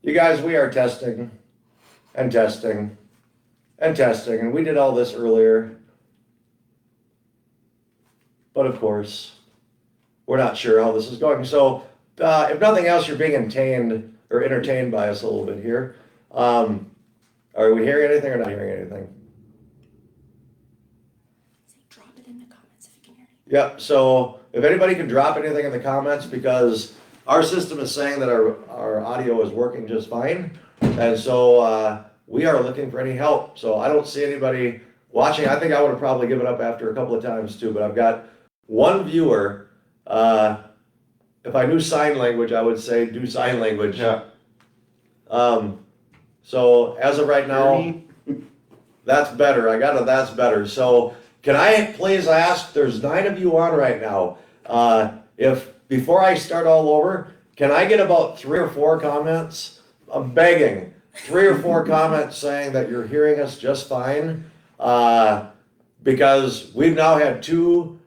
You guys, we are testing and testing and testing, and we did all this earlier. But of course, we're not sure how this is going. So, if nothing else, you're being entertained by us a little bit here. Are we hearing anything or not hearing anything? Drop it in the comments if you can hear me. Yep, so if anybody can drop anything in the comments, because our system is saying that our audio is working just fine. And so we are looking for any help. So I don't see anybody watching. I think I would have probably given up after a couple of times too, but I've got one viewer. If I knew sign language, I would say do sign language. Yeah. So as of right now, that's better. I got it. That's better. So can I please ask, there's 9 of you on right now. If before I start all over, can I get about 3 or 4 comments? I'm begging. 3 or 4 comments saying that you're hearing us just fine. Because we've now had 2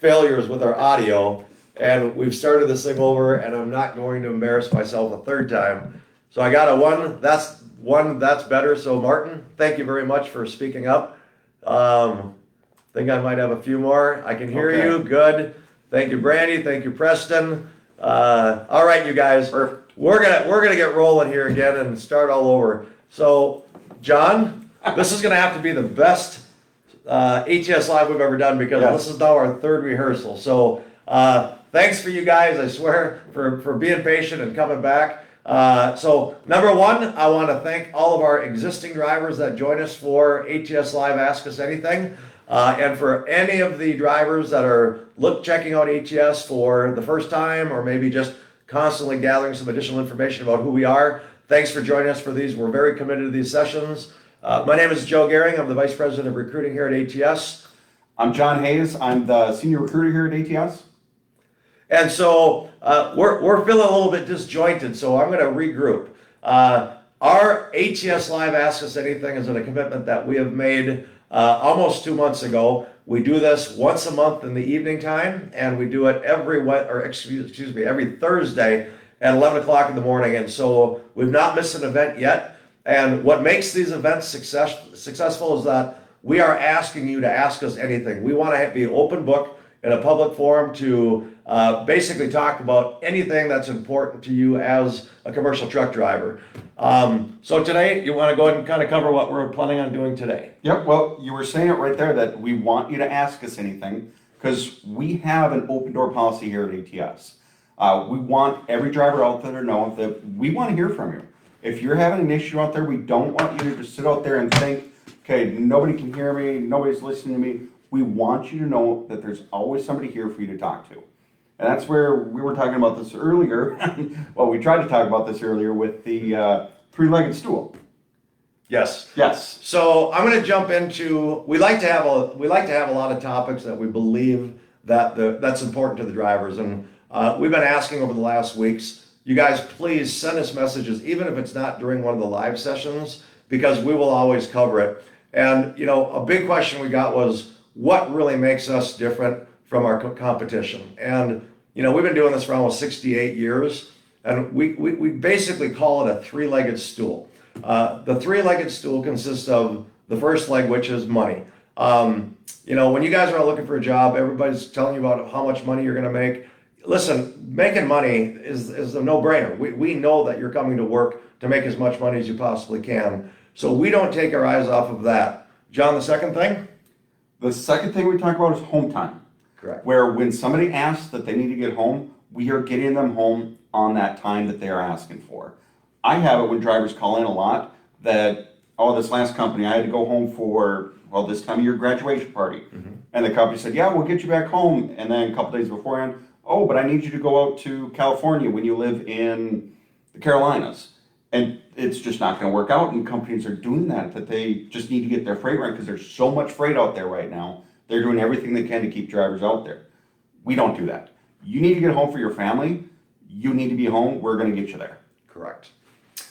failures with our audio, and we've started this thing over, and I'm not going to embarrass myself a 3rd time. So I got a 1. That's better. So Martin, thank you very much for speaking up. Think I might have a few more. I can hear you. Good. Thank you, Brandy. Thank you, Preston. All right, you guys. Perfect. We're gonna get rolling here again and start all over. So, John, this is gonna have to be the best ATS Live we've ever done, because this is now our 3rd rehearsal. So, thanks for you guys. I swear for being patient and coming back. So number 1, I want to thank all of our existing drivers that join us for ATS Live Ask Us Anything. And for any of the drivers that are checking out ATS for the first time, or maybe just constantly gathering some additional information about who we are, thanks for joining us for these. We're very committed to these sessions. My name is Joe Gehring. I'm the Vice President of Recruiting here at ATS. I'm John Hayes. I'm the Senior Recruiter here at ATS. And so we're feeling a little bit disjointed, so I'm going to regroup. Our ATS Live Ask Us Anything is a commitment that we have made almost 2 months ago. We do this once a month in the evening time, and we do it every Thursday at 11 o'clock in the morning. And so we've not missed an event yet. And what makes these events successful is that we are asking you to ask us anything. We want to be an open book in a public forum to basically talk about anything that's important to you as a commercial truck driver. So today, you want to go ahead and kind of cover what we're planning on doing today. Yep, well, you were saying it right there that we want you to ask us anything, because we have an open door policy here at ATS. We want every driver out there to know that we want to hear from you. If you're having an issue out there, we don't want you to just sit out there and think, okay, nobody can hear me, nobody's listening to me. We want you to know that there's always somebody here for you to talk to. And that's where we were talking about this earlier. Well, we tried to talk about this earlier with the 3-legged stool. Yes. Yes. So I'm going to jump into. We like to have a lot of topics that we believe that's important to the drivers, and we've been asking over the last weeks. You guys, please send us messages, even if it's not during one of the live sessions, because we will always cover it. And a big question we got was, what really makes us different from our competition? And we've been doing this for almost 68 years, and we basically call it a 3-legged stool. The 3-legged stool consists of the first leg, which is money. When you guys are looking for a job, everybody's telling you about how much money you're going to make. Listen, making money is a no-brainer. We know that you're coming to work to make as much money as you possibly can. So we don't take our eyes off of that. John, the second thing? The second thing we talk about is home time. Correct. Where when somebody asks that they need to get home, we are getting them home on that time that they are asking for. I have it when drivers call in a lot that, this last company, I had to go home for, this time of year graduation party. Mm-hmm. And the company said, yeah, we'll get you back home. And then a couple days beforehand, but I need you to go out to California when you live in the Carolinas. And it's just not going to work out, and companies are doing that they just need to get their freight right, because there's so much freight out there right now. They're doing everything they can to keep drivers out there. We don't do that. You need to get home for your family. You need to be home. We're going to get you there. Correct.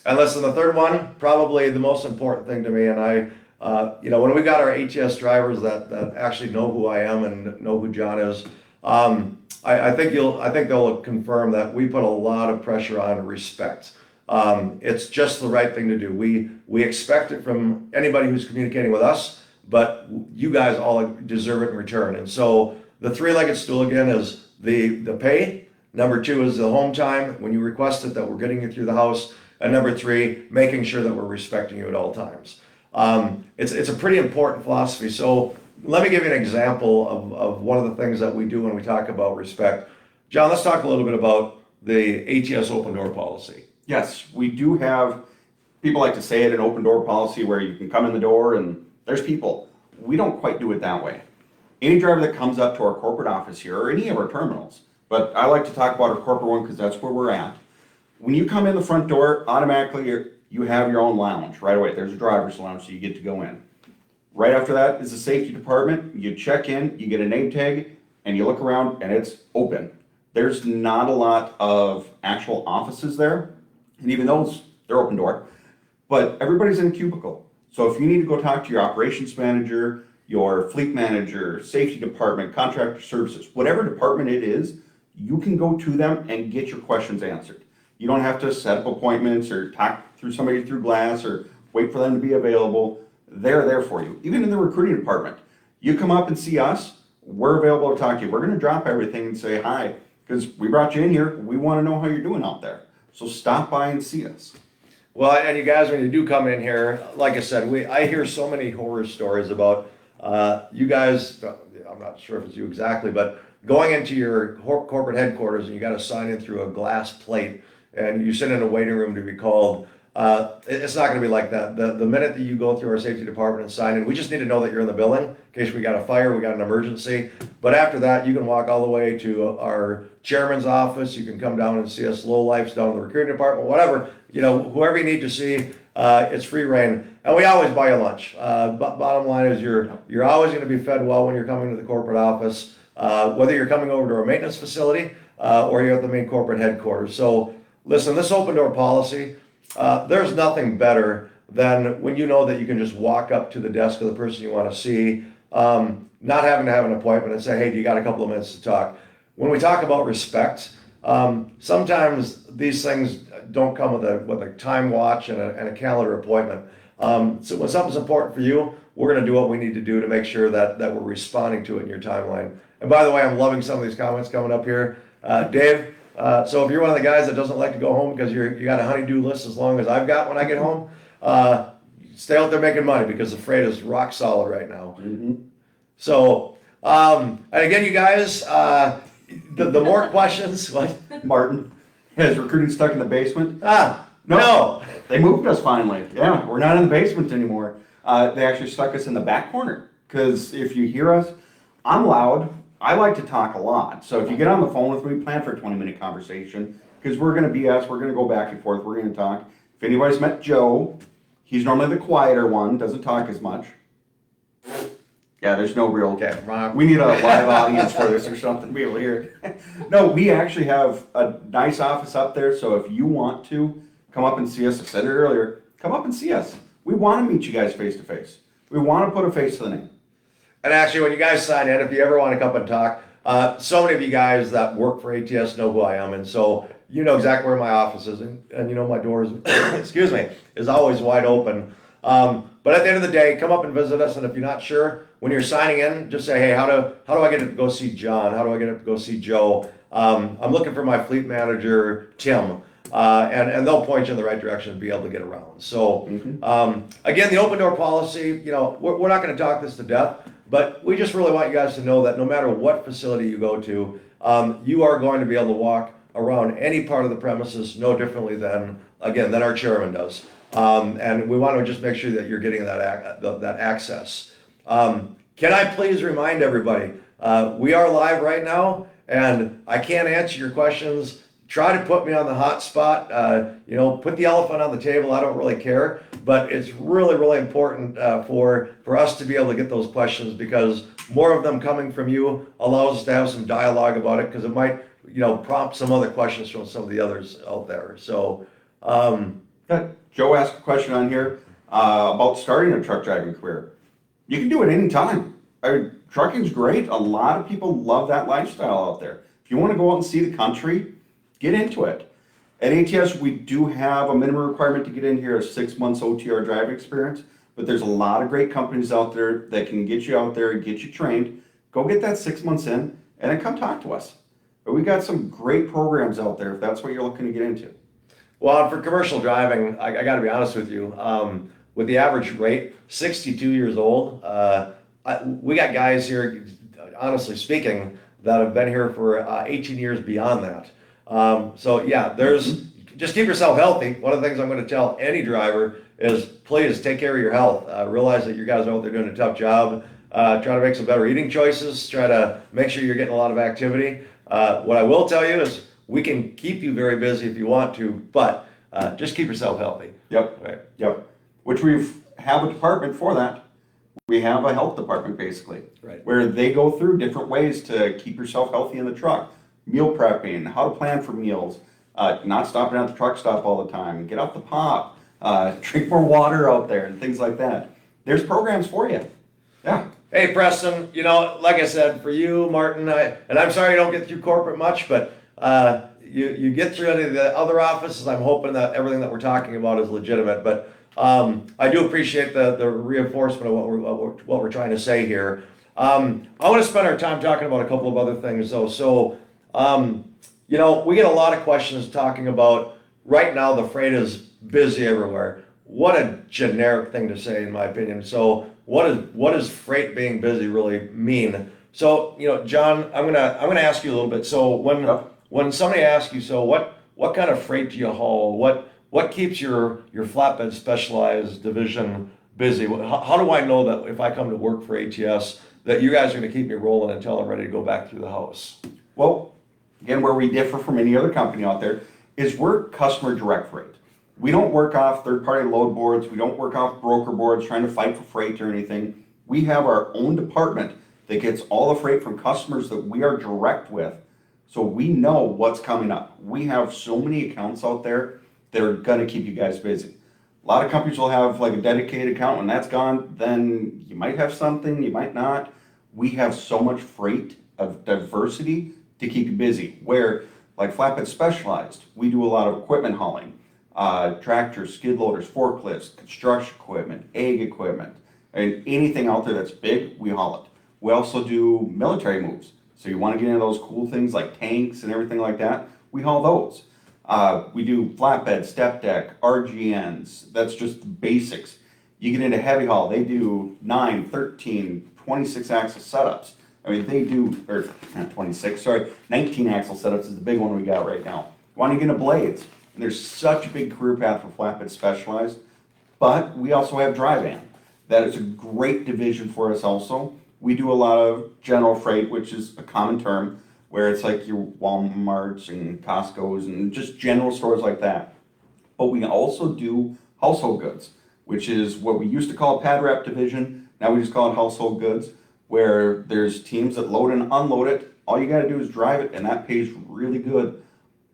And listen, the third one, probably the most important thing to me, and when we got our ATS drivers that actually know who I am and know who John is, I think they'll confirm that we put a lot of pressure on respect. It's just the right thing to do. We expect it from anybody who's communicating with us, but you guys all deserve it in return. And so the three-legged stool again is the pay. Number two is the home time when you request it, that we're getting you through the house. And number three, making sure that we're respecting you at all times. It's a pretty important philosophy. So let me give you an example of one of the things that we do when we talk about respect. John, let's talk a little bit about the ATS open door policy. Yes, we do have, people like to say it, an open door policy where you can come in the door and there's people. We don't quite do it that way. Any driver that comes up to our corporate office here or any of our terminals, but I like to talk about our corporate one because that's where we're at. When you come in the front door, automatically you have your own lounge right away. There's a driver's lounge, so you get to go in. Right after that is the safety department. You check in, you get a name tag, and you look around and it's open. There's not a lot of actual offices there, and even those, they're open door, but everybody's in a cubicle. So if you need to go talk to your operations manager, your fleet manager, safety department, contractor services, whatever department it is, you can go to them and get your questions answered. You don't have to set up appointments or talk through somebody through glass or wait for them to be available. They're there for you. Even in the recruiting department, you come up and see us, we're available to talk to you. We're going to drop everything and say hi because we brought you in here. We want to know how you're doing out there. So stop by and see us. Well, and you guys, when you do come in here, like I said, I hear so many horror stories about you guys. I'm not sure if it's you exactly, but going into your corporate headquarters and you got to sign in through a glass plate and you sit in a waiting room to be called. It's not going to be like that. The minute that you go through our safety department and sign in, we just need to know that you're in the building in case we got a fire, we got an emergency. But after that, you can walk all the way to our chairman's office. You can come down and see us low lifes down in the recruiting department, whatever, whoever you need to see, it's free reign. And we always buy you lunch. Bottom line is you're always going to be fed well when you're coming to the corporate office, whether you're coming over to our maintenance facility or you're at the main corporate headquarters. So listen, this open door policy, there's nothing better than when you know that you can just walk up to the desk of the person you want to see, not having to have an appointment and say, hey, do you got a couple of minutes to talk? When we talk about respect, sometimes these things don't come with a time watch and a calendar appointment. So when something's important for you, we're going to do what we need to do to make sure that we're responding to it in your timeline. And by the way, I'm loving some of these comments coming up here. Dave, so if you're one of the guys that doesn't like to go home because you got a honey-do list as long as I've got when I get home, stay out there making money because the freight is rock solid right now. Mm-hmm. So, and again, you guys, the more questions, what? Martin, is recruiting stuck in the basement? No. They moved us finally. Yeah, we're not in the basement anymore. They actually stuck us in the back corner because if you hear us, I'm loud. I like to talk a lot. So if you get on the phone with me, plan for a 20-minute conversation because we're going to BS. We're going to go back and forth. We're going to talk. If anybody's met Joe, he's normally the quieter one, doesn't talk as much. Yeah, there's no real. Okay, Ron. We need a live audience for this or something to be able to hear it. No, we actually have a nice office up there. So if you want to come up and see us, I said it earlier, come up and see us. We want to meet you guys face to face. We want to put a face to the name. And actually, when you guys sign in, if you ever want to come and talk, so many of you guys that work for ATS know who I am. And so you know exactly where my office is. And you know my doors, excuse me, is always wide open. But at the end of the day, come up and visit us. And if you're not sure, when you're signing in, just say, hey, how do I get to go see John? How do I get to go see Joe? I'm looking for my fleet manager, Tim. And they'll point you in the right direction to be able to get around. So, again, the open door policy, we're not going to talk this to death, but we just really want you guys to know that no matter what facility you go to, you are going to be able to walk around any part of the premises no differently than our chairman does. And we want to just make sure that you're getting that access. Can I please remind everybody, we are live right now, and I can't answer your questions. Try to put me on the hot spot. Put the elephant on the table. I don't really care, but it's really, really important for us to be able to get those questions because more of them coming from you allows us to have some dialogue about it because it might, prompt some other questions from some of the others out there. So, Joe asked a question on here about starting a truck driving career. You can do it anytime. Trucking's great. A lot of people love that lifestyle out there. If you want to go out and see the country, get into it. At ATS, we do have a minimum requirement to get in here of 6 months OTR driving experience, but there's a lot of great companies out there that can get you out there and get you trained. Go get that 6 months in and then come talk to us. But we got some great programs out there if that's what you're looking to get into. Well, for commercial driving, I got to be honest with you. With the average rate, 62 years old, we got guys here, honestly speaking, that have been here for 18 years beyond that. So yeah, just keep yourself healthy. One of the things I'm going to tell any driver is please take care of your health. Realize that you guys are out there doing a tough job. Try to make some better eating choices. Try to make sure you're getting a lot of activity. What I will tell you is we can keep you very busy if you want to, but just keep yourself healthy. Yep. Right. Yep. Which we have a department for that. We have a health department basically, Right. where they go through different ways to keep yourself healthy in the truck. Meal prepping, how to plan for meals, not stopping at the truck stop all the time, get off the pop, drink more water out there and things like that. There's programs for you. Yeah. Hey, Preston, like I said, for you, Martin, and I'm sorry you don't get through corporate much, but you get through any of the other offices. I'm hoping that everything that we're talking about is legitimate, but I do appreciate the reinforcement of what we're trying to say here. I want to spend our time talking about a couple of other things, though. So, we get a lot of questions talking about right now the freight is busy everywhere. What a generic thing to say, in my opinion. So, what does freight being busy really mean? So, John, I'm gonna ask you a little bit. So, when somebody asks you, so what kind of freight do you haul? What keeps your flatbed specialized division busy? How do I know that if I come to work for ATS that you guys are going to keep me rolling until I'm ready to go back through the house? Well, again, where we differ from any other company out there is we're customer direct freight. We don't work off third-party load boards. We don't work off broker boards trying to fight for freight or anything. We have our own department that gets all the freight from customers that we are direct with. So we know what's coming up. We have so many accounts out there that are going to keep you guys busy. A lot of companies will have like a dedicated account. When that's gone, then you might have something, you might not. We have so much freight of diversity to keep you busy. Where, like Flatbed Specialized, we do a lot of equipment hauling. Tractors, skid loaders, forklifts, construction equipment, ag equipment, and anything out there that's big, we haul it. We also do military moves. So you want to get into those cool things like tanks and everything like that, we haul those. We do flatbed, step deck, RGNs, that's just the basics. You get into heavy haul, they do 9, 13, 26 axle setups. I mean, they do, or not 26, sorry, 19 axle setups is the big one we got right now. You want to get into blades, and there's such a big career path for Flatbed Specialized, but we also have dry van. That is a great division for us also. We do a lot of general freight, which is a common term, where it's like your Walmarts and Costco's and just general stores like that. But we also do household goods, which is what we used to call a pad wrap division. Now we just call it household goods, where there's teams that load and unload it. All you got to do is drive it, and that pays really good.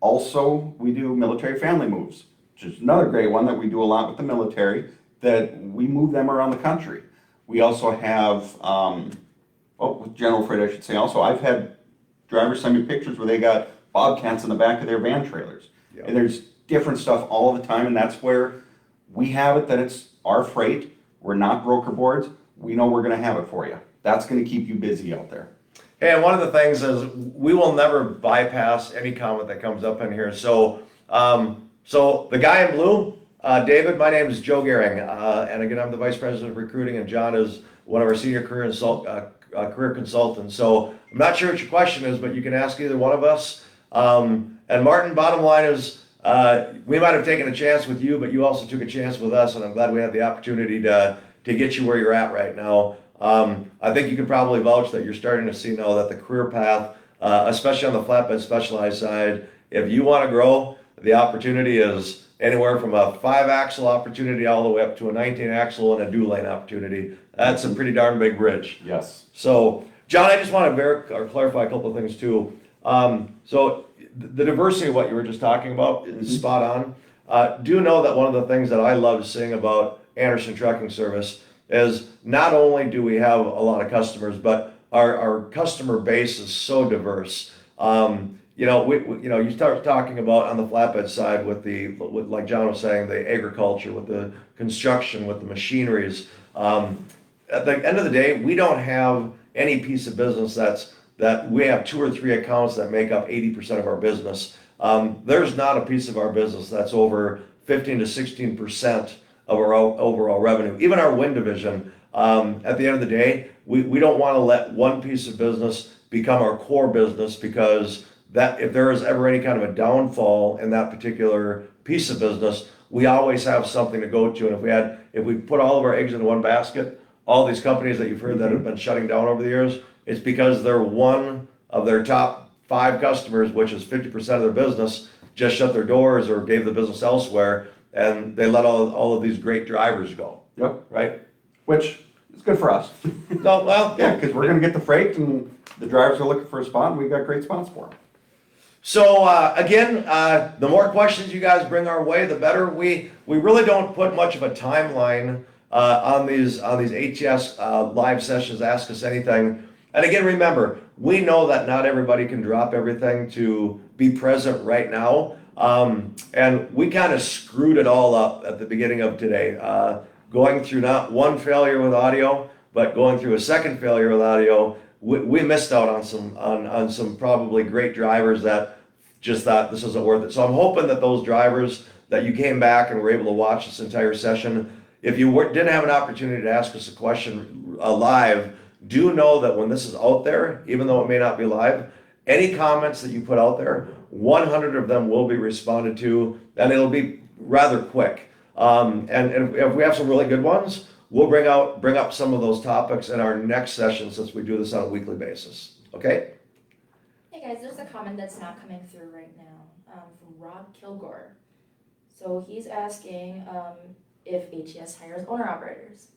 Also, we do military family moves, which is another great one that we do a lot with the military, that we move them around the country. We also have, with general freight, I should say, also, I've had drivers send me pictures where they got Bobcats in the back of their van trailers. Yep. And there's different stuff all the time, and that's where we have it, that it's our freight. We're not broker boards. We know we're going to have it for you. That's going to keep you busy out there. Hey, and one of the things is we will never bypass any comment that comes up in here. So, so the guy in blue, David, my name is Joe Gehring, and again, I'm the Vice President of Recruiting, and John is one of our senior career consultants. So I'm not sure what your question is, but you can ask either one of us. And Martin, bottom line is, we might have taken a chance with you, but you also took a chance with us, and I'm glad we had the opportunity to get you where you're at right now. I think you can probably vouch that you're starting to see now that the career path, especially on the flatbed specialized side, if you want to grow, the opportunity is anywhere from a 5-axle opportunity all the way up to a 19-axle and a dual lane opportunity. That's a pretty darn big bridge. Yes. So, John, I just want to clarify a couple of things too. So the diversity of what you were just talking about is spot on. Do know that one of the things that I love seeing about Anderson Trucking Service is not only do we have a lot of customers, but our customer base is so diverse. you start talking about on the flatbed side with like John was saying, the agriculture, with the construction, with the machineries. At the end of the day, we don't have any piece of business that we have 2 or 3 accounts that make up 80% of our business. There's not a piece of our business that's over 15 to 16% of our overall revenue. Even our wind division, at the end of the day, we don't want to let one piece of business become our core business, because that if there is ever any kind of a downfall in that particular piece of business, we always have something to go to. And if we put all of our eggs in one basket, all these companies that you've heard that have been shutting down over the years, it's because they're one of their top 5 customers, which is 50% of their business, just shut their doors or gave the business elsewhere, and they let all of these great drivers go. Yep. Right? Which is good for us. No, well, Yeah, because we're gonna get the freight and the drivers are looking for a spot and we've got great spots for them. So again, the more questions you guys bring our way, the better. We really don't put much of a timeline on these ATS live sessions. Ask Us Anything. And again, remember, we know that not everybody can drop everything to be present right now. And we kind of screwed it all up at the beginning of today, going through not one failure with audio, but going through a second failure with audio. We missed out on some probably great drivers that just thought this isn't worth it. So I'm hoping that those drivers that you came back and were able to watch this entire session, if you didn't have an opportunity to ask us a question live, do know that when this is out there, even though it may not be live, any comments that you put out there, 100 of them will be responded to, and it'll be rather quick. And if we have some really good ones, we'll bring up some of those topics in our next session, since we do this on a weekly basis. Okay? Hey guys, there's a comment that's not coming through right now from Rob Kilgore. So he's asking if ATS hires owner operators.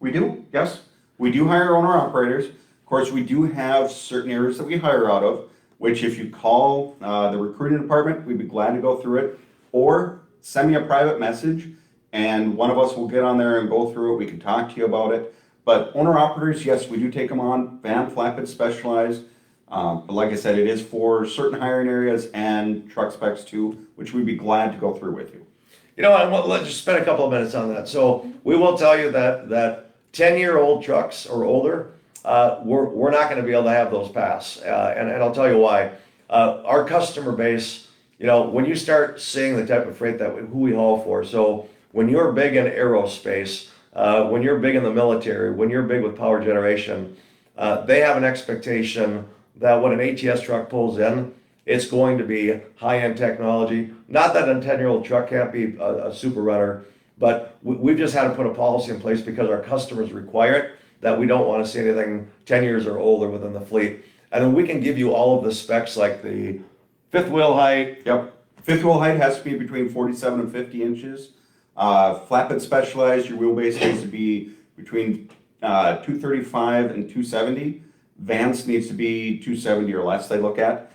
We do, yes. We do hire owner operators. Of course, we do have certain areas that we hire out of, which if you call the recruiting department, we'd be glad to go through it. Or send me a private message and one of us will get on there and go through it. We can talk to you about it. But owner operators, yes, we do take them on. Van Flatbed Specialized. But like I said, it is for certain hiring areas and truck specs too, which we'd be glad to go through with you. Let's just spend a couple of minutes on that. So we will tell you that 10-year-old trucks or older, we're not going to be able to have those pass. And I'll tell you why. Our customer base, when you start seeing the type of freight who we haul for, so when you're big in aerospace, when you're big in the military, when you're big with power generation, they have an expectation that when an ATS truck pulls in, it's going to be high-end technology. Not that a 10-year-old truck can't be a super runner, but we've just had to put a policy in place because our customers require it, that we don't want to see anything 10 years or older within the fleet. And then we can give you all of the specs, like the fifth wheel height. Yep. Fifth wheel height has to be between 47 and 50 inches. Flatbed Specialized, your wheelbase needs to be between 235 and 270. Vans needs to be 270 or less, they look at.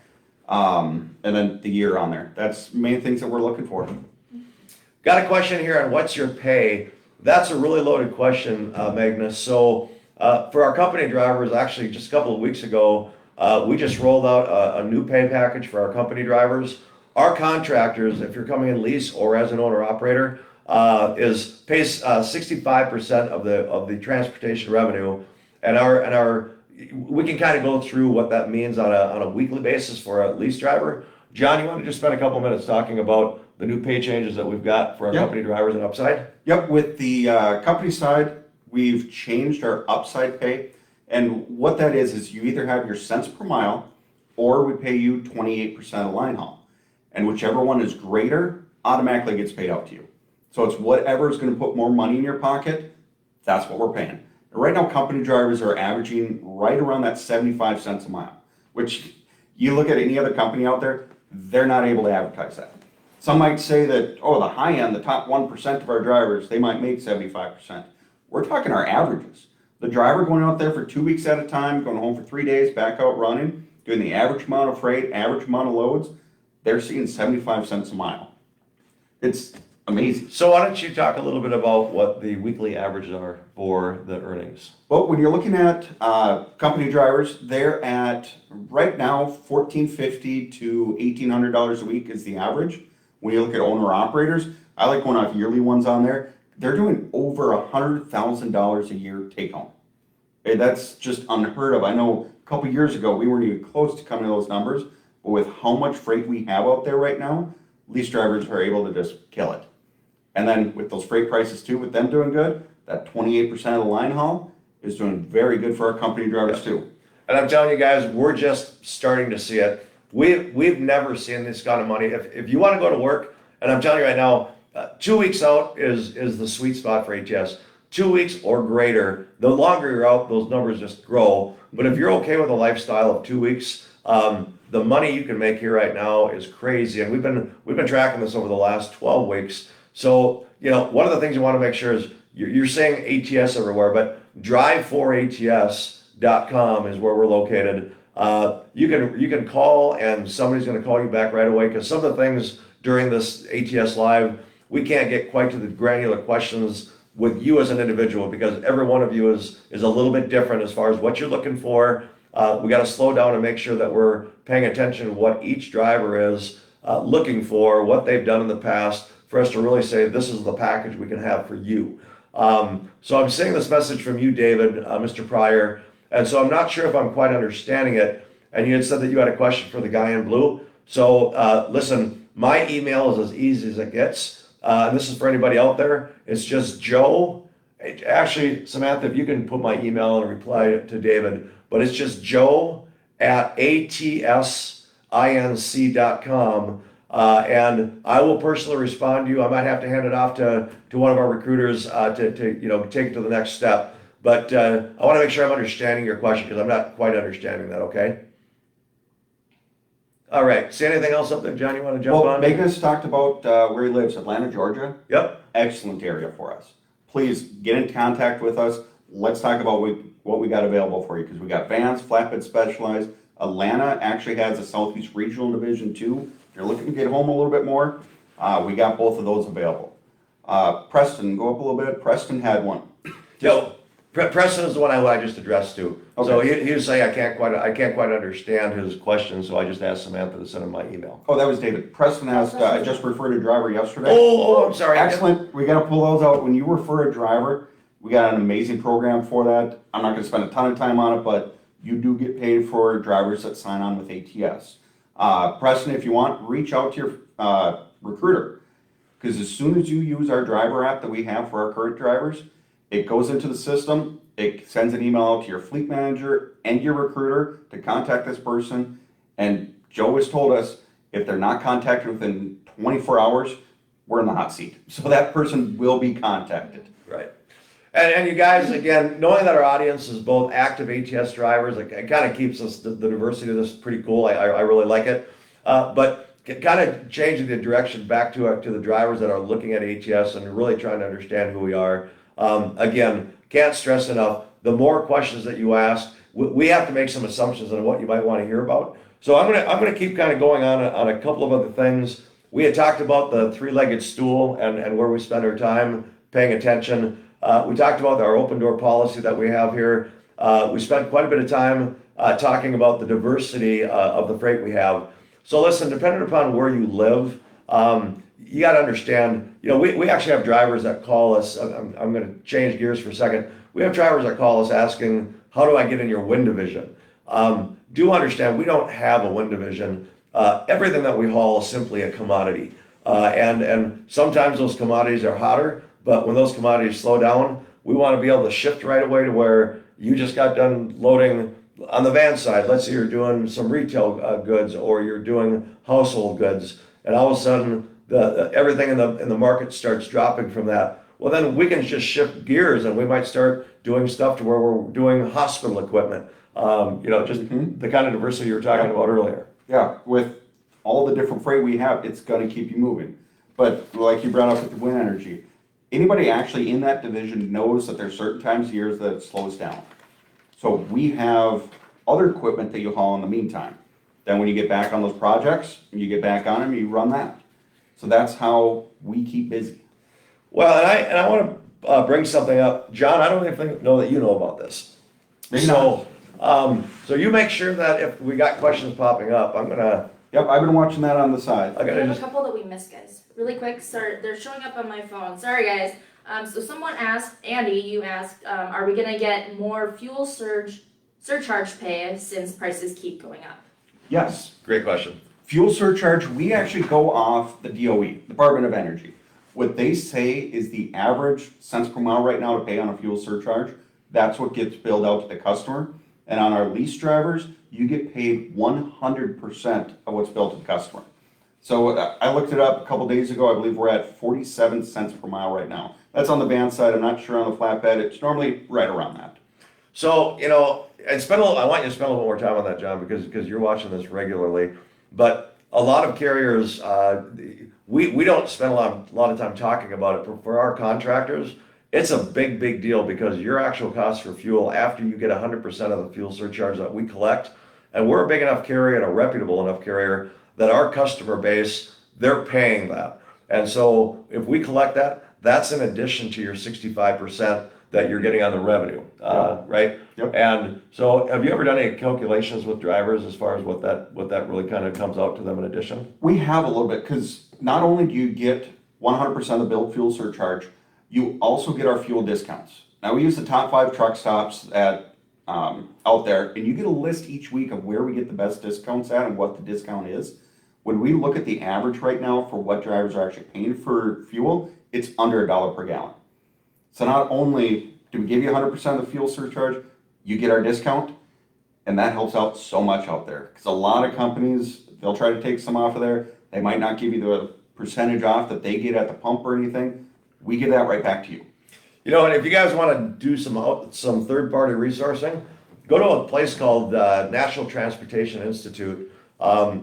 And then the year on there. That's main things that we're looking for. Got a question here on what's your pay? That's a really loaded question, Magnus. So for our company drivers, actually just a couple of weeks ago, we just rolled out a new pay package for our company drivers. Our contractors, if you're coming in lease or as an owner operator, pays 65% of the transportation revenue, and we can kind of go through what that means on a weekly basis for a lease driver. John, you want to just spend a couple minutes talking about the new pay changes that we've got for our company drivers and Upside? Yep, with the company side, we've changed our Upside pay. And what that is you either have your cents per mile or we pay you 28% of line haul. And whichever one is greater automatically gets paid out to you. So it's whatever is going to put more money in your pocket, that's what we're paying. Right now, company drivers are averaging right around that 75 cents a mile, which you look at any other company out there, they're not able to advertise that. Some might say that, the high end, the top 1% of our drivers, they might make 75%. We're talking our averages. The driver going out there for 2 weeks at a time, going home for 3 days, back out running, doing the average amount of freight, average amount of loads, they're seeing 75 cents a mile. It's amazing. So why don't you talk a little bit about what the weekly averages are for the earnings? Well, when you're looking at company drivers, they're at right now $1,450 to $1,800 a week is the average. When you look at owner operators, I like going off yearly ones on there. They're doing over $100,000 a year take home. And that's just unheard of. I know a couple years ago we weren't even close to coming to those numbers, but with how much freight we have out there right now, lease drivers are able to just kill it. And then with those freight prices too, with them doing good, that 28% of the line haul is doing very good for our company drivers too. And I'm telling you guys, we're just starting to see it. We've never seen this kind of money. If you want to go to work, and I'm telling you right now, 2 weeks out is the sweet spot for ATS. 2 weeks or greater. The longer you're out, those numbers just grow. But if you're okay with a lifestyle of 2 weeks, the money you can make here right now is crazy. And we've been tracking this over the last 12 weeks. So, one of the things you want to make sure is you're saying ATS everywhere, but drive4ats.com is where we're located. You can call and somebody's going to call you back right away, because some of the things during this ATS live, we can't get quite to the granular questions with you as an individual, because every one of you is a little bit different as far as what you're looking for. We got to slow down and make sure that we're paying attention to what each driver is looking for, what they've done in the past, for us to really say this is the package we can have for you. So I'm seeing this message from you, David, Mr. Pryor, and so I'm not sure if I'm quite understanding it. And you had said that you had a question for the guy in blue. So listen, my email is as easy as it gets. And this is for anybody out there. It's just Joe. Actually, Samantha, if you can put my email and reply to David, but it's just joe@atsinc.com. And I will personally respond to you. I might have to hand it off to one of our recruiters to take it to the next step. But I want to make sure I'm understanding your question, because I'm not quite understanding that, okay? All right. See anything else up there, John, you want to jump on? Magnus talked about where he lives, Atlanta, Georgia. Yep. Excellent area for us. Please get in contact with us. Let's talk about what we got available for you, because we got vans, flatbed specialized. Atlanta actually has a Southeast Regional Division too. If you're looking to get home a little bit more, we got both of those available. Preston, go up a little bit. Preston had one. Yo, Preston is the one I just addressed to. Okay. So he was saying I can't quite understand his question, so I just asked Samantha to send him my email. Oh, that was David. Preston asked, I just referred a driver yesterday. Oh, I'm sorry. Excellent. We got to pull those out. When you refer a driver, we got an amazing program for that. I'm not going to spend a ton of time on it, but you do get paid for drivers that sign on with ATS. Preston, if you want, reach out to your recruiter, because as soon as you use our driver app that we have for our current drivers, it goes into the system. It sends an email out to your fleet manager and your recruiter to contact this person. And Joe has told us if they're not contacted within 24 hours, we're in the hot seat. So that person will be contacted. Right. And you guys, again, knowing that our audience is both active ATS drivers, it kind of keeps us, the diversity of this pretty cool. I really like it. But kind of changing the direction back to the drivers that are looking at ATS and really trying to understand who we are. Again, can't stress enough, the more questions that you ask, we have to make some assumptions on what you might want to hear about. So I'm gonna keep kind of going on a couple of other things. We had talked about the three-legged stool and where we spend our time paying attention. We talked about our open door policy that we have here. We spent quite a bit of time talking about the diversity of the freight we have. So listen, depending upon where you live, you got to understand, we actually have drivers that call us. I'm going to change gears for a second. We have drivers that call us asking, how do I get in your wind division? Do understand, we don't have a wind division. Everything that we haul is simply a commodity. And sometimes those commodities are hotter, but when those commodities slow down, we want to be able to shift right away to where you just got done loading on the van side. Let's say you're doing some retail goods, or you're doing household goods, and all of a sudden everything in the market starts dropping from that. Well, then we can just shift gears, and we might start doing stuff to where we're doing hospital equipment. Just the kind of diversity you were talking about earlier. Yeah, with all the different freight we have, it's going to keep you moving. But like you brought up with the wind energy, anybody actually in that division knows that there's certain times of years that it slows down. So we have other equipment that you haul in the meantime. Then when you get back on those projects, and you get back on them, you run that. So that's how we keep busy. Well, and I want to bring something up, John. I don't even know that you know about this. Maybe So, so you make sure that if we got questions popping up, Yep, I've been watching that on the side. I We gotta have a just. couple that we missed, guys. Really quick, sorry, they're showing up on my phone. Sorry, guys. So someone asked, Andy, you asked, are we gonna get more fuel surcharge pay since prices keep going up? Yes. Great question. Fuel surcharge, we actually go off the DOE, Department of Energy. What they say is the average cents per mile right now to pay on a fuel surcharge. That's what gets billed out to the customer. And on our lease drivers, you get paid 100% of what's billed to the customer. So I looked it up a couple days ago. I believe we're at 47 cents per mile right now. That's on the van side. I'm not sure on the flatbed. It's normally right around that. So, and I want you to spend a little more time on that, John, because you're watching this regularly. But a lot of carriers, we don't spend a lot of time talking about it. But for our contractors, it's a big deal because your actual cost for fuel after you get 100% of the fuel surcharge that we collect, and we're a big enough carrier and a reputable enough carrier that our customer base, they're paying that. And so if we collect that, that's in addition to your 65% that you're getting on the revenue, right? Yep. And so have you ever done any calculations with drivers as far as what that really kind of comes out to them in addition? We have a little bit because not only do you get 100% of the billed fuel surcharge, you also get our fuel discounts. Now we use the top 5 truck stops out there, and you get a list each week of where we get the best discounts at and what the discount is. When we look at the average right now for what drivers are actually paying for fuel, it's under $1 per gallon. So not only do we give you 100% of the fuel surcharge, you get our discount, and that helps out so much out there. Because a lot of companies, they'll try to take some off of there. They might not give you the percentage off that they get at the pump or anything. We give that right back to you. And if you guys want to do some third-party resourcing, go to a place called National Transportation Institute.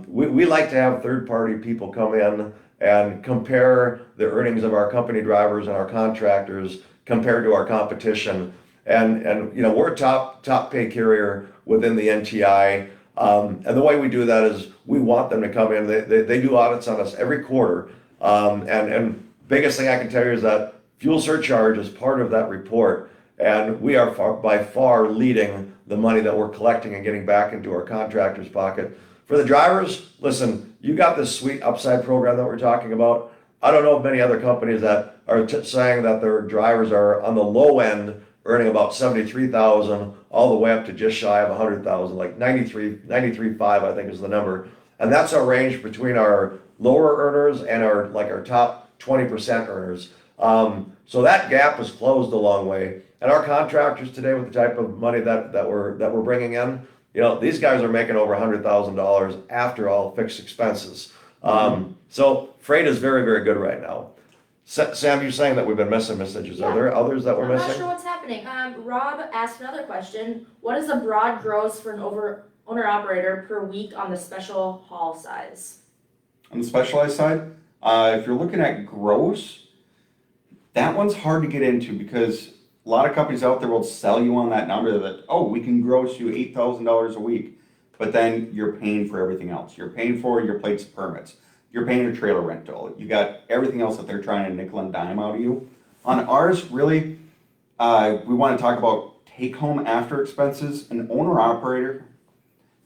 We like to have third-party people come in and compare the earnings of our company drivers and our contractors compared to our competition. And we're a top pay carrier within the NTI. And the way we do that is we want them to come in. They do audits on us every quarter. And biggest thing I can tell you is that fuel surcharge is part of that report. And we are by far leading the money that we're collecting and getting back into our contractors' pocket. For the drivers, listen, you got this sweet upside program that we're talking about. I don't know of many other companies that are saying that their drivers are on the low end earning about 73,000 all the way up to just shy of 100,000, like 93.5 I think is the number. And that's our range between our lower earners and our top 20% earners. So that gap is closed a long way. And our contractors today, with the type of money that we're bringing in, these guys are making over $100,000 after all fixed expenses. So freight is very good right now. Sam, you're saying that we've been missing messages. Yeah. Are there others that we're I'm not missing? sure what's happening. Rob asked another question. What is the broad gross for an owner-operator per week on the special haul size? On the specialized side, if you're looking at gross, that one's hard to get into because a lot of companies out there will sell you on that number that, we can gross you $8,000 a week, but then you're paying for everything else. You're paying for your plates and permits. You're paying your trailer rental. You got everything else that they're trying to nickel and dime out of you. On ours, really, we want to talk about take home after expenses. An owner operator,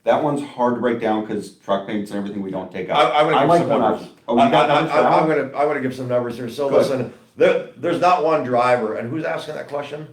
that one's hard to break down because truck payments and everything we don't take out. I'm I gonna like give some one numbers. option. Oh, you got numbers for that I'm one? gonna give some numbers here. So Good. listen, there's not one driver, and who's asking that question?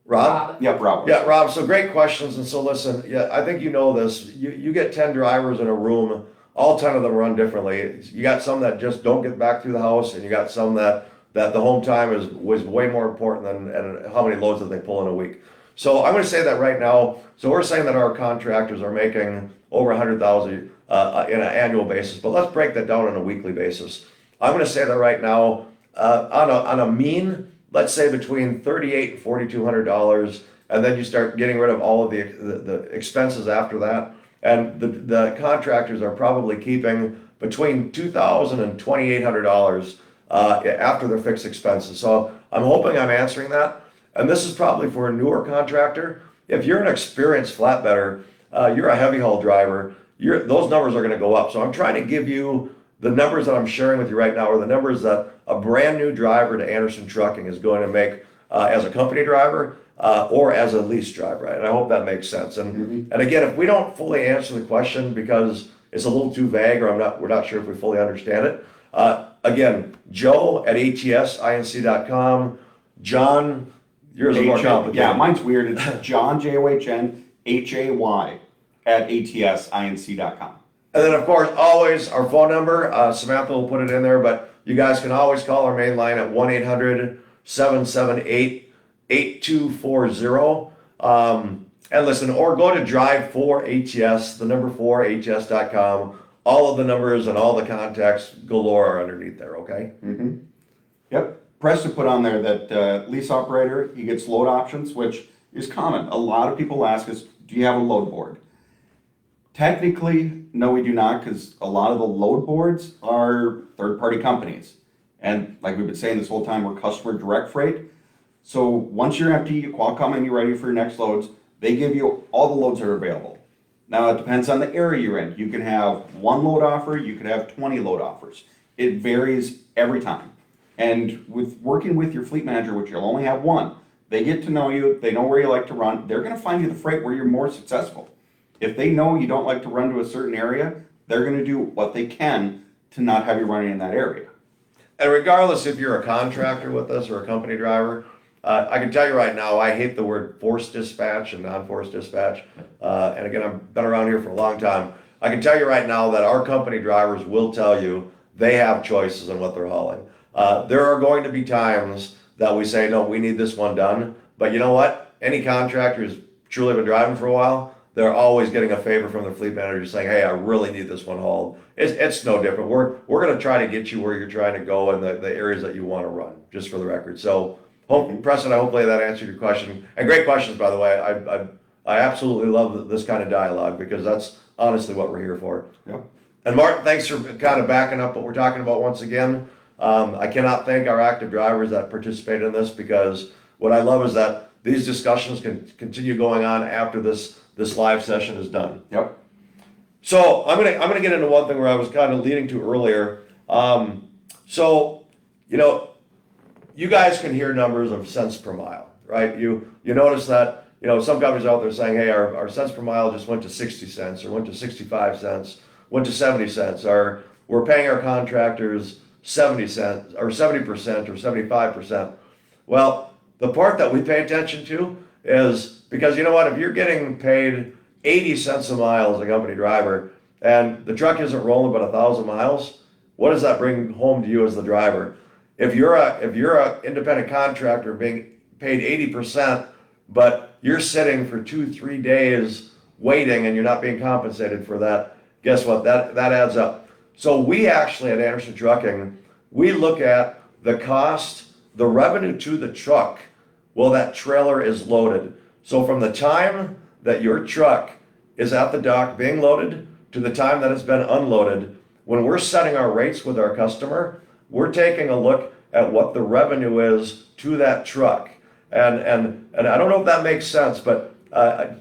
Rob? Yep, Rob. Yeah, Rob. So great questions. And so listen, I think you know this. You get 10 drivers in a room. All 10 of them run differently. You got some that just don't get back through the house, and you got some that the home time was way more important than how many loads that they pull in a week. So I'm going to say that right now. So we're saying that our contractors are making over 100,000 in an annual basis, but let's break that down on a weekly basis. I'm going to say that right now on a mean, let's say between $3,800 and $4,200, and then you start getting rid of all of the expenses after that. And the contractors are probably keeping between $2,000 and $2,800 after their fixed expenses. So I'm hoping I'm answering that. And this is probably for a newer contractor. If you're an experienced flatbedder, you're a heavy haul driver, those numbers are going to go up. So I'm trying to give you the numbers that I'm sharing with you right now are the numbers that a brand new driver to Anderson Trucking is going to make as a company driver or as a lease driver, right? And I hope that makes sense. And again, if we don't fully answer the question because it's a little too vague or we're not sure if we fully understand it, again, Joe at atsinc.com, John, yours is more complicated. Yeah, mine's weird. It's John, JOHNHAY at atsinc.com. And then, of course, always our phone number. Samantha will put it in there, but you guys can always call our main line at 1-800-778-8240. And listen, or go to Drive4ATS, the number 4ATS.com. All of the numbers and all the contacts galore are underneath there, okay? Mm-hmm. Yep. Preston put on there that lease operator, he gets load options, which is common. A lot of people ask us, do you have a load board? Technically, no, we do not, because a lot of the load boards are third-party companies. And like we've been saying this whole time, we're customer direct freight. So once you're empty, you Qualcomm and you're ready for your next loads, they give you all the loads that are available. Now, it depends on the area you're in. You can have one load offer, you could have 20 load offers. It varies every time. And with working with your fleet manager, which you'll only have one, they get to know you, they know where you like to run, they're gonna find you the freight where you're more successful. If they know you don't like to run to a certain area, they're gonna do what they can to not have you running in that area. And regardless if you're a contractor with us or a company driver, I can tell you right now, I hate the word forced dispatch and non-forced dispatch. And again, I've been around here for a long time. I can tell you right now that our company drivers will tell you they have choices on what they're hauling. There are going to be times that we say, no, we need this one done. But you know what? Any contractor who's truly been driving for a while, they're always getting a favor from their fleet manager saying, hey, I really need this one hauled. It's no different. We're going to try to get you where you're trying to go in the areas that you want to run, just for the record. So, Preston, hopefully that answered your question. And great questions, by the way. I absolutely love this kind of dialogue because that's honestly what we're here for. Yep. And Martin, thanks for kind of backing up what we're talking about once again. I cannot thank our active drivers that participate in this because what I love is that these discussions can continue going on after this live session is done. Yep. So I'm gonna get into one thing where I was kind of leading to earlier. So you guys can hear numbers of cents per mile, right? You notice that some companies out there saying, hey, our cents per mile just went to 60 cents or went to 65 cents, went to 70 cents, or we're paying our contractors 70 cents or 70% or 75%. Well, the part that we pay attention to is because you know what, if you're getting paid 80 cents a mile as a company driver and the truck isn't rolling but 1,000 miles, what does that bring home to you as the driver? If you're a independent contractor being paid 80%, but you're sitting for 2-3 days waiting and you're not being compensated for that, guess what? That adds up. So we actually at Anderson Trucking, we look at the cost, the revenue to the truck while that trailer is loaded. So from the time that your truck is at the dock being loaded to the time that it's been unloaded, when we're setting our rates with our customer, we're taking a look at what the revenue is to that truck. And I don't know if that makes sense, but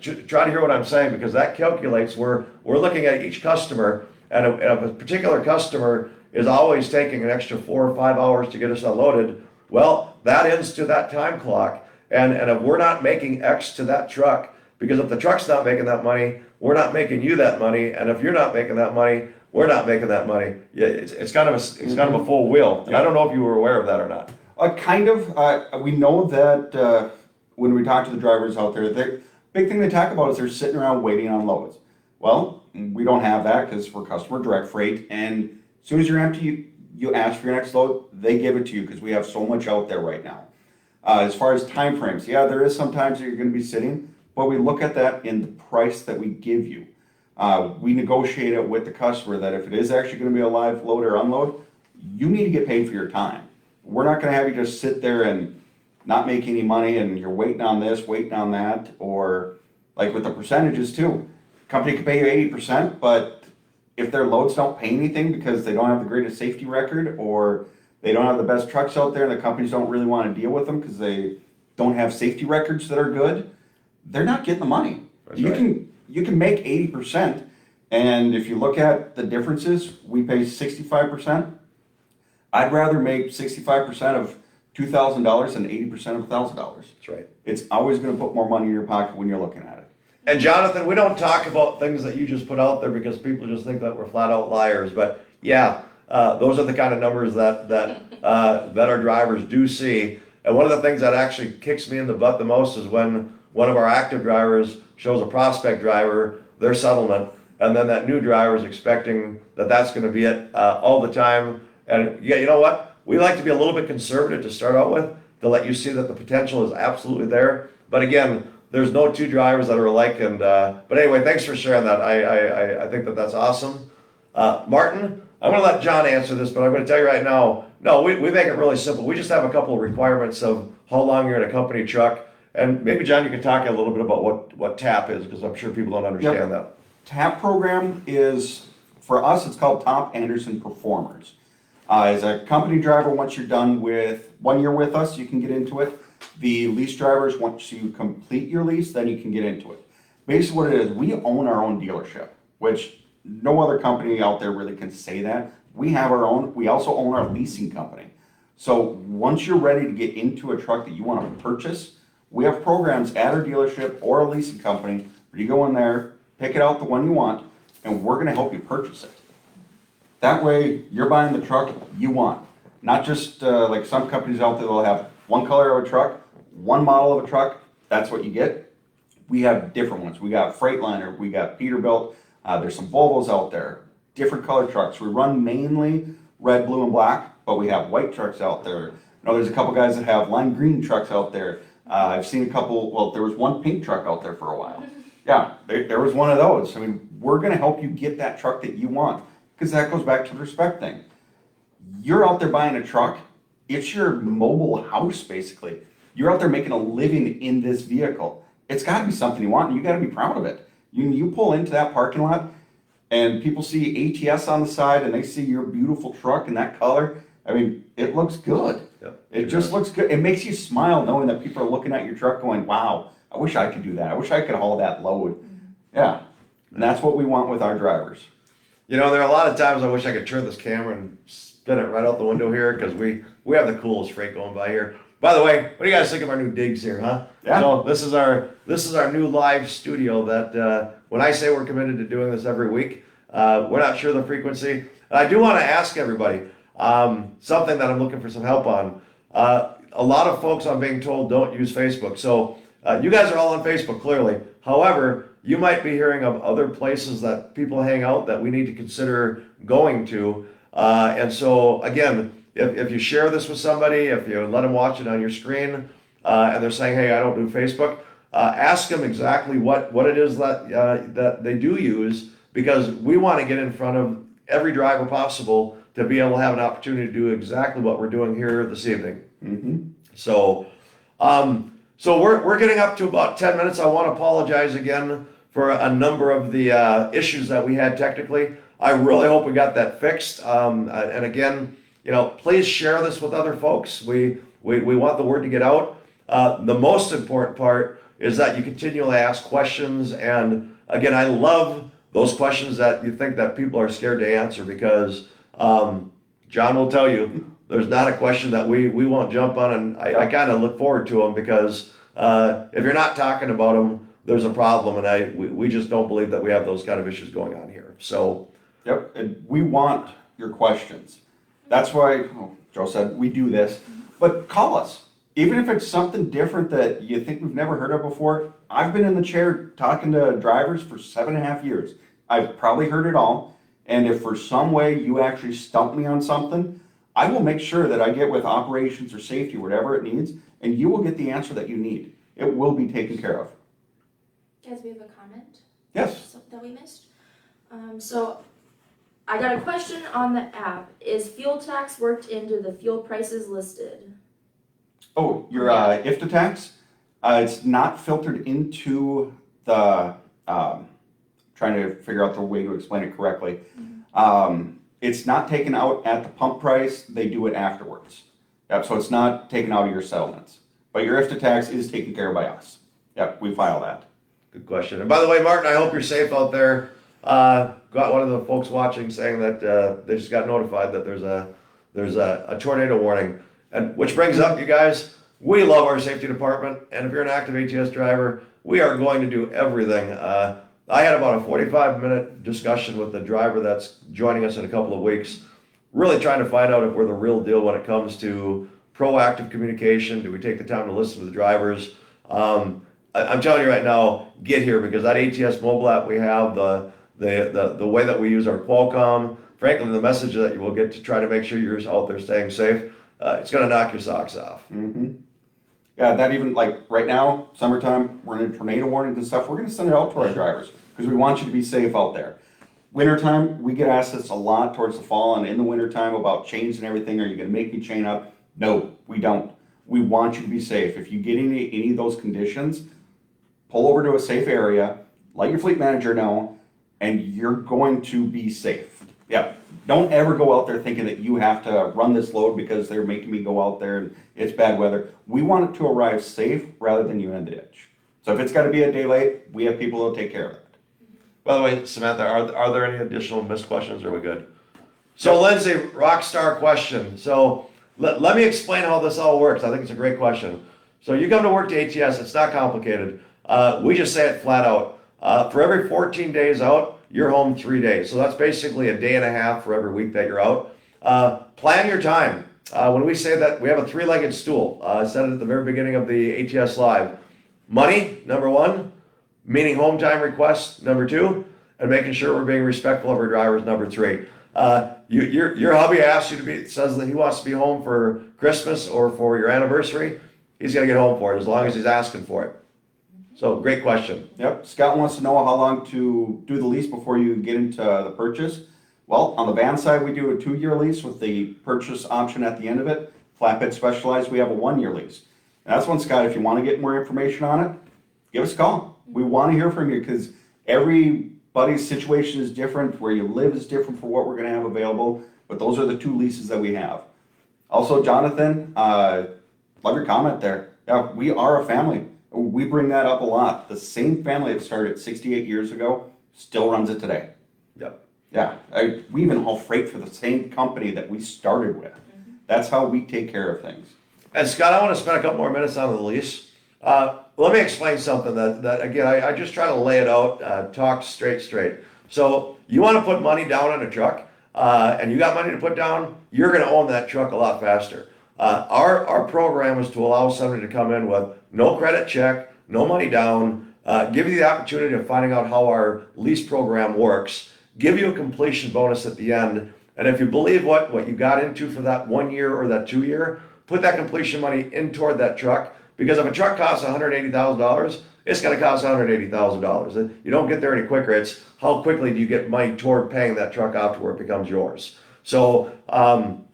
try to hear what I'm saying because that calculates we're looking at each customer and if a particular customer is always taking an extra 4 or 5 hours to get us unloaded, well, that ends to that time clock. And if we're not making X to that truck, because if the truck's not making that money, we're not making you that money. And if you're not making that money, we're not making that money. Yeah, it's kind of a full wheel. And I don't know if you were aware of that or not. We know that when we talk to the drivers out there, the big thing they talk about is they're sitting around waiting on loads. Well, we don't have that because we're customer direct freight. And as soon as you're empty, you ask for your next load, they give it to you because we have so much out there right now. As far as time frames, yeah, there is sometimes that you're going to be sitting, but we look at that in the price that we give you. We negotiate it with the customer that if it is actually going to be a live load or unload, you need to get paid for your time. We're not going to have you just sit there and not make any money and you're waiting on this, waiting on that, or like with the percentages too. Company can pay you 80%, but if their loads don't pay anything because they don't have the greatest safety record or they don't have the best trucks out there and the companies don't really want to deal with them because they don't have safety records that are good, they're not getting the money. That's right. You can make 80%, And if you look at the differences, we pay 65%. I'd rather make 65% of $2,000 than 80% of $1,000. That's right. It's always going to put more money in your pocket when you're looking at it. And Jonathan, we don't talk about things that you just put out there because people just think that we're flat out liars. But yeah, those are the kind of numbers that our drivers do see. And one of the things that actually kicks me in the butt the most is when one of our active drivers shows a prospect driver their settlement, and then that new driver is expecting that that's going to be it all the time. And yeah, you know what? We like to be a little bit conservative to start out with to let you see that the potential is absolutely there. But again, there's no two drivers that are alike. And but anyway, thanks for sharing that. I think that that's awesome. Martin, I'm going to let John answer this, but I'm going to tell you right now, no, we make it really simple. We just have a couple of requirements of how long you're in a company truck. And maybe, John, you can talk a little bit about what TAP is, because I'm sure people don't understand that. TAP program is, for us, it's called Top Anderson Performers. As a company driver, once you're done with 1 year with us, you can get into it. The lease drivers, once you complete your lease, then you can get into it. Basically what it is, we own our own dealership, which no other company out there really can say that. We have our own. We also own our leasing company. So once you're ready to get into a truck that you want to purchase, we have programs at our dealership or a leasing company where you go in there, pick it out the one you want, and we're going to help you purchase it. That way, you're buying the truck you want. Not just like some companies out there, they'll have one color of a truck, one model of a truck, that's what you get. We have different ones. We got Freightliner, we got Peterbilt, there's some Volvos out there, different color trucks. We run mainly red, blue, and black, but we have white trucks out there. There's a couple guys that have lime green trucks out there. I've seen a couple, well, there was one pink truck out there for a while. Yeah, there was one of those. I mean, we're gonna help you get that truck that you want, because that goes back to the respect thing. You're out there buying a truck, it's your mobile house, basically. You're out there making a living in this vehicle. It's gotta be something you want, and you gotta be proud of it. You pull into that parking lot, and people see ATS on the side, and they see your beautiful truck in that color. I mean, it looks good. Yep. It just looks good. It makes you smile knowing that people are looking at your truck going, wow, I wish I could do that. I wish I could haul that load. Yeah, and that's what we want with our drivers. There are a lot of times I wish I could turn this camera and spin it right out the window here, because we have the coolest freight going by here. By the way, what do you guys think of our new digs here, huh? Yeah. So this is our new live studio that when I say we're committed to doing this every week, we're not sure the frequency. And I do want to ask everybody something that I'm looking for some help on. A lot of folks, I'm being told, don't use Facebook. So you guys are all on Facebook, clearly. However, you might be hearing of other places that people hang out that we need to consider going to. And so, again, if you share this with somebody, if you let them watch it on your screen, and they're saying, hey, I don't do Facebook, ask them exactly what it is that they do use, because we want to get in front of every driver possible to be able to have an opportunity to do exactly what we're doing here this evening. Mm-hmm. So we're getting up to about 10 minutes. I want to apologize again for a number of the issues that we had technically. I really hope we got that fixed. And again, please share this with other folks. We want the word to get out. The most important part is that you continually ask questions. And again, I love those questions that you think that people are scared to answer, because John will tell you, there's not a question that we won't jump on, and I kind of look forward to them, because if you're not talking about them, there's a problem, and we just don't believe that we have those kind of issues going on here. So, yep, and we want your questions. That's why Joe said we do this, but call us. Even if it's something different that you think we've never heard of before. I've been in the chair talking to drivers for 7.5 years. I've probably heard it all, and if for some way you actually stump me on something, I will make sure that I get with operations or safety, whatever it needs, and you will get the answer that you need. It will be taken care of. Guys, we have a comment? Yes. That we missed? So I got a question on the app. Is fuel tax worked into the fuel prices listed? Oh, your IFTA tax? It's not filtered into the, trying to figure out the way to explain it correctly. It's not taken out at the pump price, they do it afterwards. Yep, so it's not taken out of your settlements. But your IFTA tax is taken care of by us. Yep, we file that. good question. And by the way, Martin, I hope you're safe out there. Got one of the folks watching saying that they just got notified that there's a tornado warning. And which brings up, you guys, we love our safety department, and if you're an active ATS driver, we are going to do everything. I had about a 45-minute discussion with the driver that's joining us in a couple of weeks, really trying to find out if we're the real deal when it comes to proactive communication. Do we take the time to listen to the drivers? I'm telling you right now, get here, because that ATS mobile app we have, the way that we use our Qualcomm, frankly, the message that you will get to try to make sure you're out there staying safe, it's going to knock your socks off. Mm-hmm. Yeah, that even like right now, summertime, we're in tornado warnings and stuff. We're going to send it out to our drivers because we want you to be safe out there. Wintertime, we get asked this a lot towards the fall and in the wintertime about chains and everything. Are you going to make me chain up? No, we don't. We want you to be safe. If you get any of those conditions, pull over to a safe area, let your fleet manager know, and you're going to be safe. Yeah, don't ever go out there thinking that you have to run this load because they're making me go out there and it's bad weather. We want it to arrive safe rather than you in the ditch. So if it's got to be a day late, we have people who'll take care of it. By the way, Samantha, are there any additional missed questions, or are we good? So Lindsay, rock star question. So let me explain how this all works. I think it's a great question. So you come to work to ATS, it's not complicated. We just say it flat out. For every 14 days out, you're home 3 days. So that's basically a day and a half for every week that you're out. Plan your time. When we say that, we have a three-legged stool. I said it at the very beginning of the ATS Live. Money, number one. Meeting home time requests, number two. And making sure we're being respectful of our drivers, number three. Your hubby asks you to be, says that he wants to be home for Christmas or for your anniversary. He's going to get home for it as long as he's asking for it. So great question. Yep. Scott wants to know how long to do the lease before you get into the purchase. Well, on the van side, we do a 2-year lease with the purchase option at the end of it. Flatbed Specialized, we have a 1-year lease. And that's one, Scott, if you want to get more information on it, give us a call. We want to hear from you because everybody's situation is different. Where you live is different for what we're going to have available. But those are the 2 leases that we have. Also, Jonathan, love your comment there. Yeah, we are a family. We bring that up a lot. The same family that started 68 years ago still runs it today. Yep. Yeah, we even haul freight for the same company that we started with. That's how we take care of things. And Scott, I want to spend a couple more minutes on the lease. Let me explain something that again, I just try to lay it out, talk straight. So you want to put money down on a truck, and you got money to put down, you're going to own that truck a lot faster. Our program is to allow somebody to come in with no credit check, no money down, give you the opportunity of finding out how our lease program works, give you a completion bonus at the end, and if you believe what you got into for that 1 year or that 2 year, put that completion money in toward that truck, because if a truck costs $180,000, it's going to cost $180,000. You don't get there any quicker. It's how quickly do you get money toward paying that truck off to where it becomes yours. So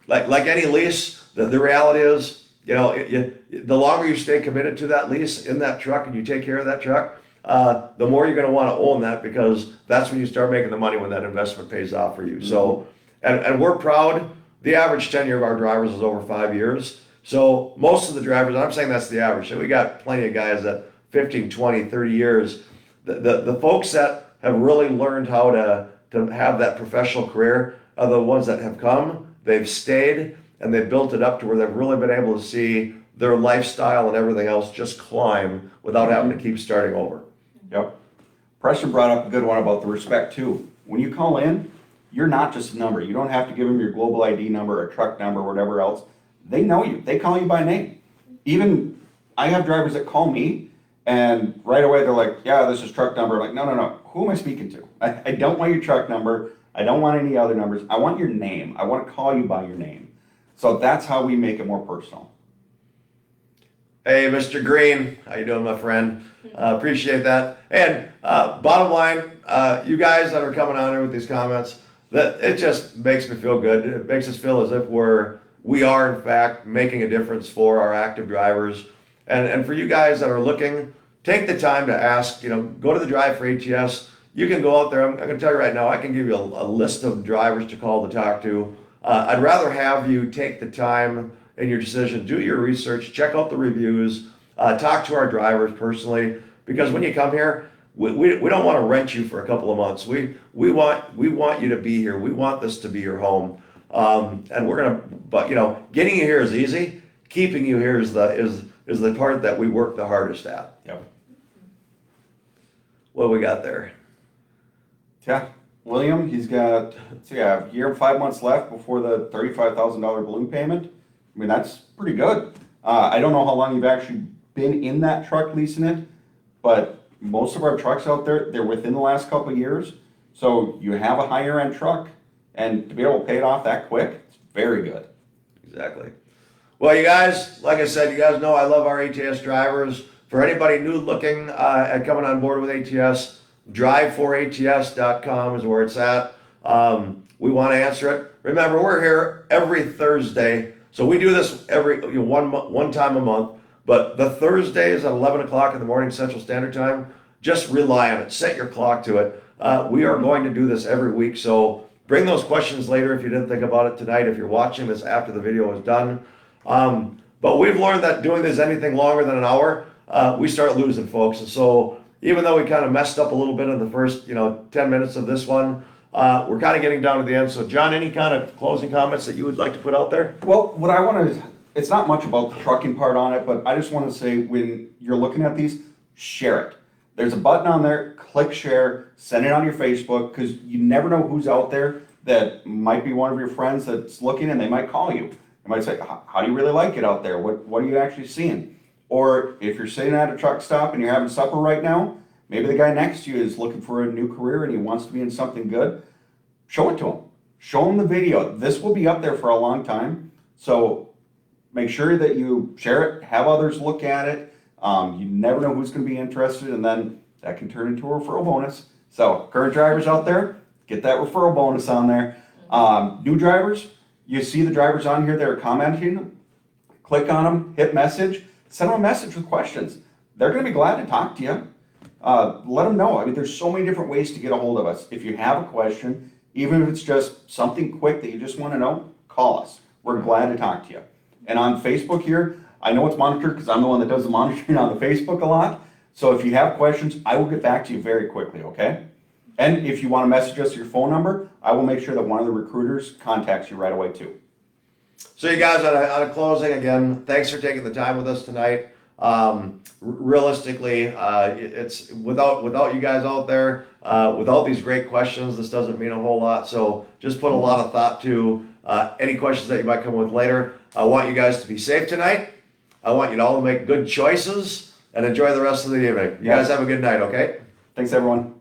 like any lease, the reality is, the longer you stay committed to that lease in that truck and you take care of that truck, the more you're going to want to own that, because that's when you start making the money, when that investment pays off for you. Mm-hmm. So, and we're proud. The average tenure of our drivers is over 5 years. So most of the drivers, I'm saying that's the average. So we got plenty of guys that 15, 20, 30 years. The folks that have really learned how to have that professional career are the ones that have come, they've stayed, and they've built it up to where they've really been able to see their lifestyle and everything else just climb without having to keep starting over. Yep. Preston brought up a good one about the respect too. When you call in, you're not just a number. You don't have to give them your global ID number or truck number or whatever else. They know you. They call you by name. Even I have drivers that call me and right away they're like, yeah, this is truck number. I'm like, no. Who am I speaking to? I don't want your truck number. I don't want any other numbers. I want your name. I want to call you by your name. So that's how we make it more personal. Hey, Mr. Green, how you doing, my friend? Appreciate that. And bottom line, you guys that are coming on here with these comments, that it just makes me feel good. It makes us feel as if we are in fact making a difference for our active drivers. And for you guys that are looking, take the time to ask. Go to the Drive for ATS. You can go out there. I'm going to tell you right now, I can give you a list of drivers to call to talk to. I'd rather have you take the time in your decision, do your research, check out the reviews, talk to our drivers personally, because when you come here, we don't want to rent you for a couple of months. We want you to be here. We want this to be your home. And we're gonna, but getting you here is easy. Keeping you here is the part that we work the hardest at. Yep. What we got there? Yeah, William, he's got, a year and 5 months left before the $35,000 balloon payment. I mean, that's pretty good. I don't know how long you've actually been in that truck leasing it, but most of our trucks out there, they're within the last couple of years. So you have a higher end truck, and to be able to pay it off that quick, it's very good. Exactly. Well, you guys, like I said, you guys know I love our ATS drivers. For anybody new looking at coming on board with ATS, drive4ats.com is where it's at. We want to answer it. Remember, we're here every Thursday. So we do this every one time a month. But the Thursdays at 11 o'clock in the morning Central Standard Time, just rely on it. Set your clock to it. We are going to do this every week. So bring those questions later if you didn't think about it tonight, if you're watching this after the video is done. But we've learned that doing this anything longer than an hour, we start losing folks. And so even though we kind of messed up a little bit in the first 10 minutes of this one, we're kind of getting down to the end. So John, any kind of closing comments that you would like to put out there? Well, what I want to, it's not much about the trucking part on it, but I just want to say when you're looking at these, share it. There's a button on there, click share, send it on your Facebook, because you never know who's out there that might be one of your friends that's looking, and they might call you. They might say, how do you really like it out there? What are you actually seeing? Or if you're sitting at a truck stop and you're having supper right now, maybe the guy next to you is looking for a new career and he wants to be in something good. Show it to him. Show him the video. This will be up there for a long time. So make sure that you share it, have others look at it. You never know who's going to be interested, and then that can turn into a referral bonus. So current drivers out there, get that referral bonus on there. New drivers, you see the drivers on here that are commenting, click on them, hit message, send them a message with questions. They're going to be glad to talk to you. Let them know. I mean, there's so many different ways to get a hold of us. If you have a question, even if it's just something quick that you just want to know, call us. We're glad to talk to you. And on Facebook here, I know it's monitored because I'm the one that does the monitoring on the Facebook a lot. So if you have questions, I will get back to you very quickly, okay? And if you want to message us your phone number, I will make sure that one of the recruiters contacts you right away too. So you guys, on a closing, again, thanks for taking the time with us tonight. Realistically, it's without you guys out there, without these great questions, this doesn't mean a whole lot. So just put a lot of thought to any questions that you might come with later. I want you guys to be safe tonight. I want you to all make good choices and enjoy the rest of the evening. You guys have a good night, okay? Thanks, everyone.